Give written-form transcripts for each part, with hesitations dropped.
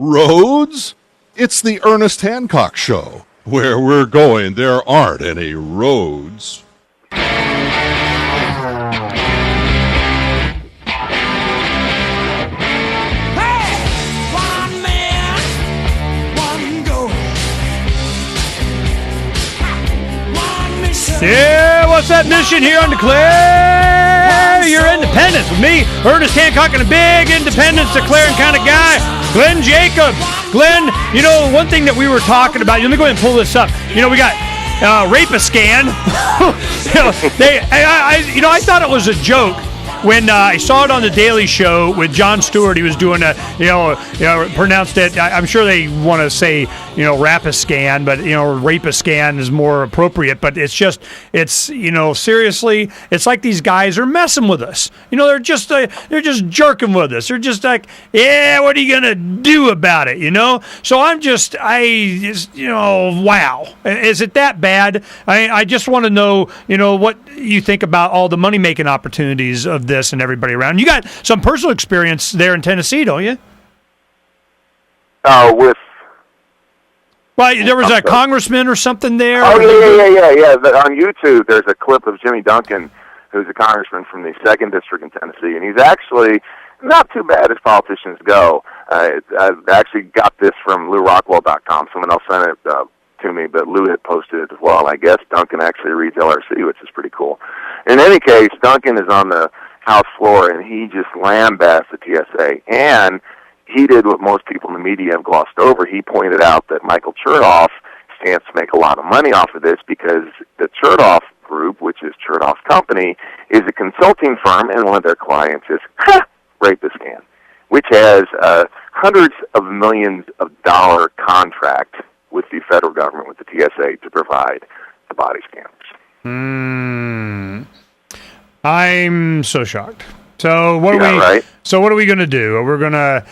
roads? It's the Ernest Hancock Show. Where we're going, there aren't any roads. Yeah, what's that mission here on Declare Your Independence? With me, Ernest Hancock, and a big independence declaring kind of guy, Glenn Jacobs. Glenn, you know, one thing that we were talking about, let me go ahead and pull this up. You know, we got Rapist Scan. I thought it was a joke. When I saw it on the Daily Show with Jon Stewart, he was doing pronounced it. I'm sure they want to say, Rapiscan, but Rapiscan is more appropriate. But it's seriously, it's like these guys are messing with us. They're just jerking with us. They're just like, yeah, what are you gonna do about it? So wow, is it that bad? I just want to know, what you think about all the money making opportunities of this and everybody around. You got some personal experience there in Tennessee, don't you? There was a congressman or something there. Oh, yeah. On YouTube, there's a clip of Jimmy Duncan, who's a congressman from the 2nd District in Tennessee, and he's actually not too bad as politicians go. I actually got this from LouRockwell.com. Someone else sent it to me, but Lou had posted it as well. I guess Duncan actually reads LRC, which is pretty cool. In any case, Duncan is on the House floor, and he just lambasted the TSA. And he did what most people in the media have glossed over. He pointed out that Michael Chertoff stands to make a lot of money off of this because the Chertoff Group, which is Chertoff's company, is a consulting firm, and one of their clients is Rapist Scan, which has hundreds of millions of dollar contract with the federal government, with the TSA, to provide the body scanners. I'm so shocked. So what are we going to do? We're going to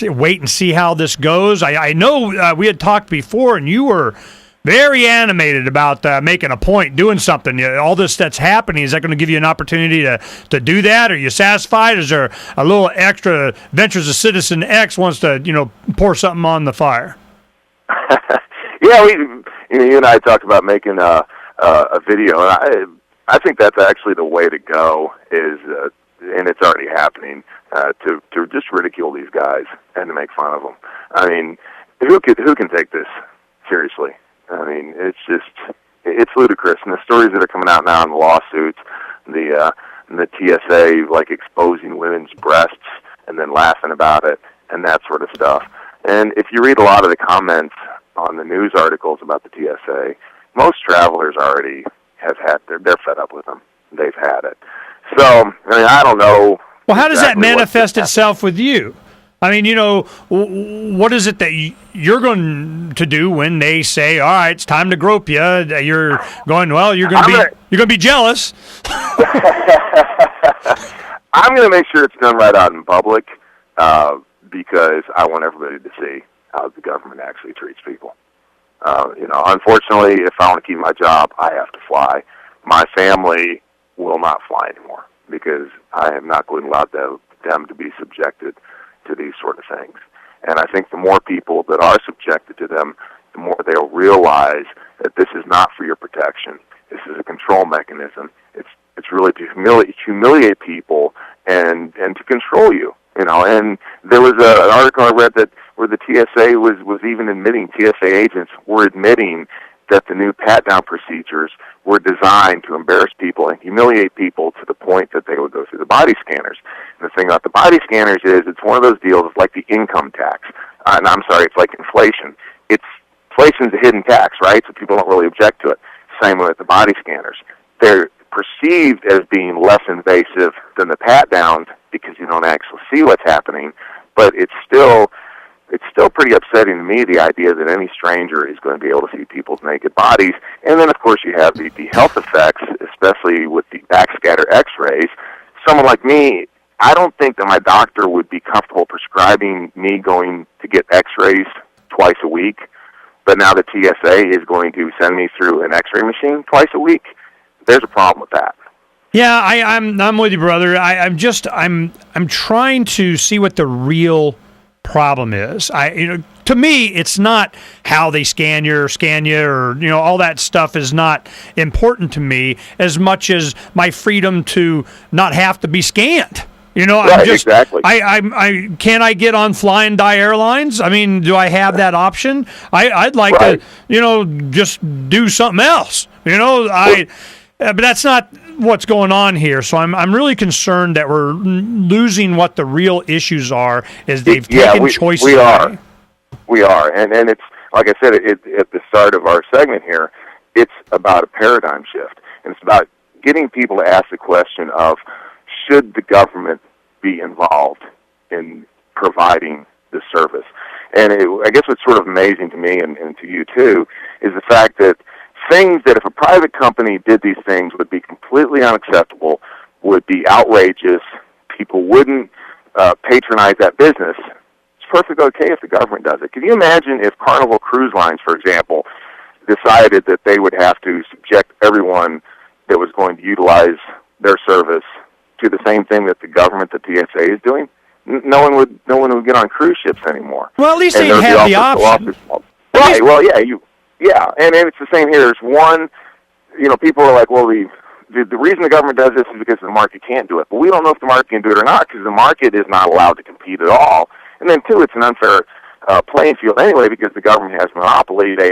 wait and see how this goes. I know we had talked before, and you were very animated about making a point, doing something. All this that's happening, is that going to give you an opportunity to do that? Are you satisfied? Is there a little extra Ventures of Citizen X wants to pour something on the fire? Yeah, you and I talked about making a video, and I think that's actually the way to go, and it's already happening, to just ridicule these guys and to make fun of them. I mean, who can take this seriously? I mean, it's ludicrous. And the stories that are coming out now in the lawsuits, the TSA exposing women's breasts and then laughing about it and that sort of stuff. And if you read a lot of the comments on the news articles about the TSA, most travelers already they're fed up with them. They've had it. So, I don't know. Well, how does that manifest itself with you? I mean, what is it that you're going to do when they say, "All right, it's time to grope you"? You're going, well, you're going to be jealous. I'm going to make sure it's done right out in public, because I want everybody to see how the government actually treats people. Unfortunately, if I want to keep my job, I have to fly. My family will not fly anymore because I am not going to allow them to be subjected to these sort of things. And I think the more people that are subjected to them, the more they'll realize that this is not for your protection. This is a control mechanism. It's really to humiliate people and to control you. And there was an article I read where the TSA was even admitting, TSA agents were admitting that the new pat-down procedures were designed to embarrass people and humiliate people to the point that they would go through the body scanners. And the thing about the body scanners is it's one of those deals, it's like the income tax. It's like inflation. Inflation's a hidden tax, right? So people don't really object to it. Same with the body scanners. They're perceived as being less invasive than the pat-downs because you don't actually see what's happening, but it's still pretty upsetting to me, the idea that any stranger is going to be able to see people's naked bodies. And then, of course, you have the health effects, especially with the backscatter x-rays. Someone like me, I don't think that my doctor would be comfortable prescribing me going to get x-rays twice a week, but now the TSA is going to send me through an x-ray machine twice a week. There's a problem with that. Yeah, I'm with you, brother. I'm trying to see what the real problem is. To me, it's not how they scan you, or all that stuff is not important to me as much as my freedom to not have to be scanned. Right, exactly. Can I get on Fly and Die Airlines? I mean, do I have that option? I'd like to, just do something else. But that's not what's going on here. So I'm really concerned that we're losing what the real issues are. Is they've taken choices away. We are, and it's like I said at the start of our segment here. It's about a paradigm shift, and it's about getting people to ask the question of, should the government be involved in providing the service? And I guess what's sort of amazing to me and to you too is the fact that things that if a private company did these things would be completely unacceptable, would be outrageous, people wouldn't patronize that business. It's perfectly okay if the government does it. Can you imagine if Carnival Cruise Lines, for example, decided that they would have to subject everyone that was going to utilize their service to the same thing that the government, the TSA, is doing? No one would get on cruise ships anymore. Well, at least they have the option. Right. Well, and it's the same here. There's one. People are like, well, the reason the government does this is because the market can't do it. But we don't know if the market can do it or not because the market is not allowed to compete at all. And then two, it's an unfair playing field anyway because the government has monopoly. They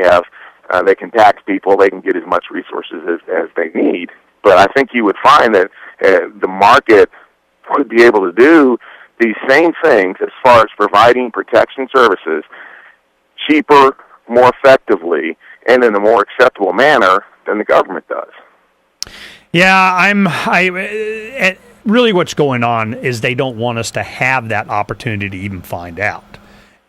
can tax people. They can get as much resources as they need. But I think you would find that the market would be able to do these same things as far as providing protection services cheaper, more effectively, and in a more acceptable manner than the government does. Yeah, really what's going on is they don't want us to have that opportunity to even find out.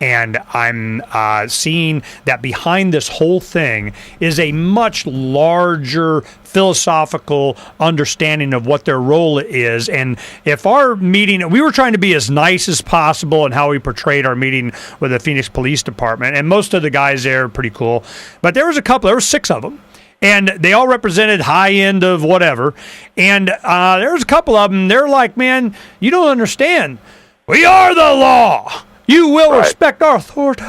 And I'm seeing that behind this whole thing is a much larger philosophical understanding of what their role is. And if our meeting, we were trying to be as nice as possible in how we portrayed our meeting with the Phoenix Police Department. And most of the guys there are pretty cool. But there were 6 of them. And they all represented high end of whatever. And there was a couple of them, they're like, man, you don't understand. We are the law. You will respect our authority.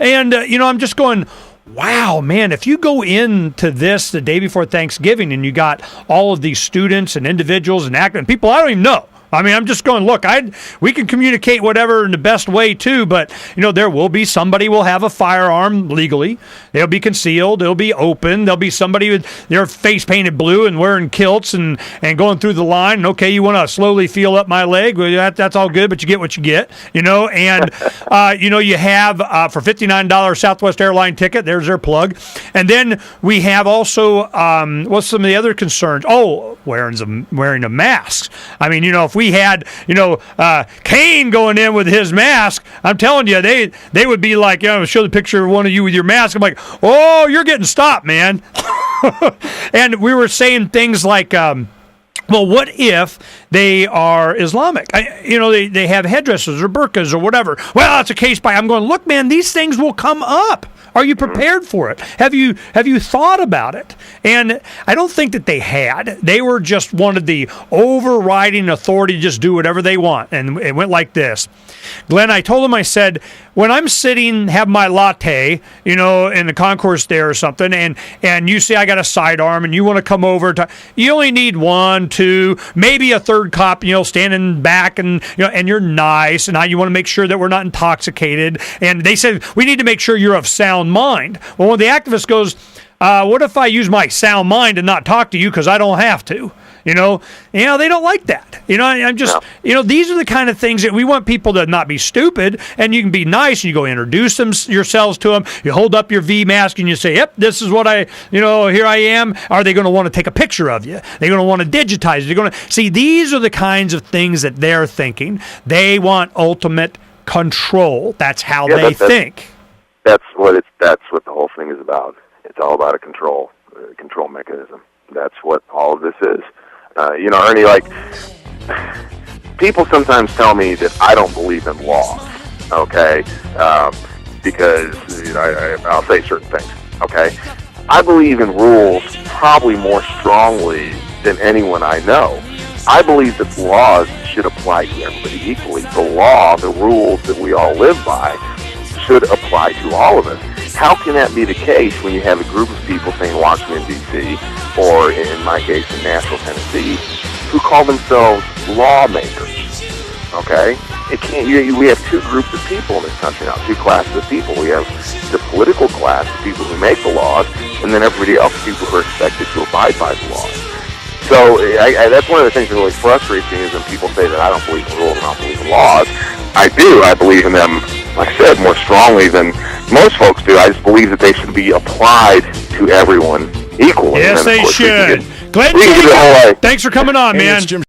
And, I'm just going, wow, man, if you go into this the day before Thanksgiving and you got all of these students and individuals and people I don't even know. I mean, I'm just going, look, we can communicate whatever in the best way, too, but, there will be somebody will have a firearm legally. They'll be concealed. They'll be open. There'll be somebody with their face painted blue and wearing kilts and going through the line. And, okay, you want to slowly feel up my leg? Well, that's all good, but you get what you get, And, you have for $59 Southwest airline ticket. There's their plug. And then we have also, what's some of the other concerns? Oh, wearing a mask. I mean, if we had, Kane going in with his mask, I'm telling you, they would be like, show the picture of one of you with your mask. I'm like, oh, you're getting stopped, man. And we were saying things like, well, what if they are Islamic? They have headdresses or burqas or whatever. Well, it's a case by. I'm going, look, man, these things will come up. Are you prepared for it? Have you thought about it? And I don't think that they had. They were just wanted the overriding authority to just do whatever they want. And it went like this. Glenn, I told him, I said, when I'm sitting, have my latte, in the concourse there or something, and you say I got a sidearm and you want to come over, you only need 1, 2, maybe a third cop, standing back and you're nice and you want to make sure that we're not intoxicated. And they said, we need to make sure you're of sound mind. Well, when the activist goes, what if I use my sound mind and not talk to you because I don't have to? They don't like that. I'm just, these are the kind of things that we want people to not be stupid, and you can be nice, and you go introduce yourselves to them, you hold up your V mask, and you say, yep, this is what here I am. Are they going to want to take a picture of you? They're going to want to digitize it. They're going to see, these are the kinds of things that they're thinking. They want ultimate control. That's how they think. That's what the whole thing is about. It's all about a control mechanism. That's what all of this is. Ernie, like, people sometimes tell me that I don't believe in law, okay, because I'll say certain things, okay? I believe in rules probably more strongly than anyone I know, I believe that laws should apply to everybody equally. The law, the rules that we all live by, should apply to all of us. How can that be the case when you have a group of people, say in Washington, D.C., or in my case in Nashville, Tennessee, who call themselves lawmakers? Okay? It can't. We have two groups of people in this country now, two classes of people. We have the political class, the people who make the laws, and then everybody else, people who are expected to abide by the laws. So that's one of the things that really frustrates me is when people say that I don't believe in rules and I don't believe in laws. I do. I believe in them, like I said, more strongly than most folks do. I just believe that they should be applied to everyone equally. Yes, they should. Glenn, thanks for coming on, man.